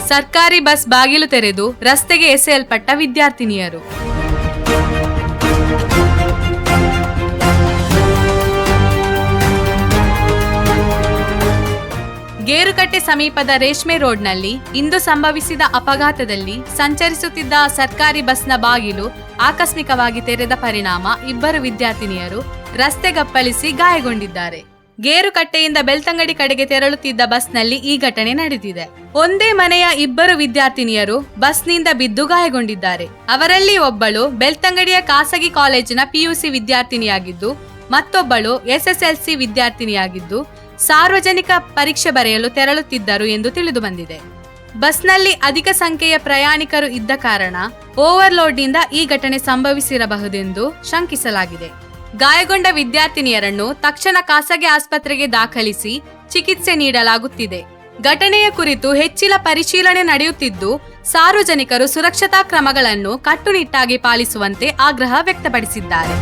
ಸರ್ಕಾರಿ ಬಸ್ ಬಾಗಿಲು ತೆರೆದು ರಸ್ತೆಗೆ ಎಸೆಯಲ್ಪಟ್ಟ ವಿದ್ಯಾರ್ಥಿನಿಯರು. ಗೇರುಕಟ್ಟೆ ಸಮೀಪದ ರೇಷ್ಮೆ ರೋಡ್ನಲ್ಲಿ ಇಂದು ಸಂಭವಿಸಿದ ಅಪಘಾತದಲ್ಲಿ ಸಂಚರಿಸುತ್ತಿದ್ದ ಸರ್ಕಾರಿ ಬಸ್ನ ಬಾಗಿಲು ಆಕಸ್ಮಿಕವಾಗಿ ತೆರೆದ ಪರಿಣಾಮ ಇಬ್ಬರು ವಿದ್ಯಾರ್ಥಿನಿಯರು ರಸ್ತೆಗಪ್ಪಳಿಸಿ ಗಾಯಗೊಂಡಿದ್ದಾರೆ. ಗೇರುಕಟ್ಟೆಯಿಂದ ಬೆಳ್ತಂಗಡಿ ಕಡೆಗೆ ತೆರಳುತ್ತಿದ್ದ ಬಸ್ನಲ್ಲಿ ಈ ಘಟನೆ ನಡೆದಿದೆ. ಒಂದೇ ಮನೆಯ ಇಬ್ಬರು ವಿದ್ಯಾರ್ಥಿನಿಯರು ಬಸ್ನಿಂದ ಬಿದ್ದು ಗಾಯಗೊಂಡಿದ್ದಾರೆ. ಅವರಲ್ಲಿ ಒಬ್ಬಳು ಬೆಳ್ತಂಗಡಿಯ ಖಾಸಗಿ ಕಾಲೇಜಿನ ಪಿಯುಸಿ ವಿದ್ಯಾರ್ಥಿನಿಯಾಗಿದ್ದು, ಮತ್ತೊಬ್ಬಳು SSLC ವಿದ್ಯಾರ್ಥಿನಿಯಾಗಿದ್ದು, ಸಾರ್ವಜನಿಕ ಪರೀಕ್ಷೆ ಬರೆಯಲು ತೆರಳುತ್ತಿದ್ದರು ಎಂದು ತಿಳಿದು ಬಂದಿದೆ. ಬಸ್ನಲ್ಲಿ ಅಧಿಕ ಸಂಖ್ಯೆಯ ಪ್ರಯಾಣಿಕರು ಇದ್ದ ಕಾರಣ ಓವರ್ಲೋಡ್ನಿಂದ ಈ ಘಟನೆ ಸಂಭವಿಸಿರಬಹುದೆಂದು ಶಂಕಿಸಲಾಗಿದೆ. ಗಾಯಗೊಂಡ ವಿದ್ಯಾರ್ಥಿನಿಯರನ್ನು ತಕ್ಷಣ ಖಾಸಗಿ ಆಸ್ಪತ್ರೆಗೆ ದಾಖಲಿಸಿ ಚಿಕಿತ್ಸೆ ನೀಡಲಾಗುತ್ತಿದೆ. ಘಟನೆಯ ಕುರಿತು ಹೆಚ್ಚಿನ ಪರಿಶೀಲನೆ ನಡೆಯುತ್ತಿದ್ದು, ಸಾರ್ವಜನಿಕರು ಸುರಕ್ಷತಾ ಕ್ರಮಗಳನ್ನು ಕಟ್ಟುನಿಟ್ಟಾಗಿ ಪಾಲಿಸುವಂತೆ ಆಗ್ರಹ ವ್ಯಕ್ತಪಡಿಸಿದ್ದಾರೆ.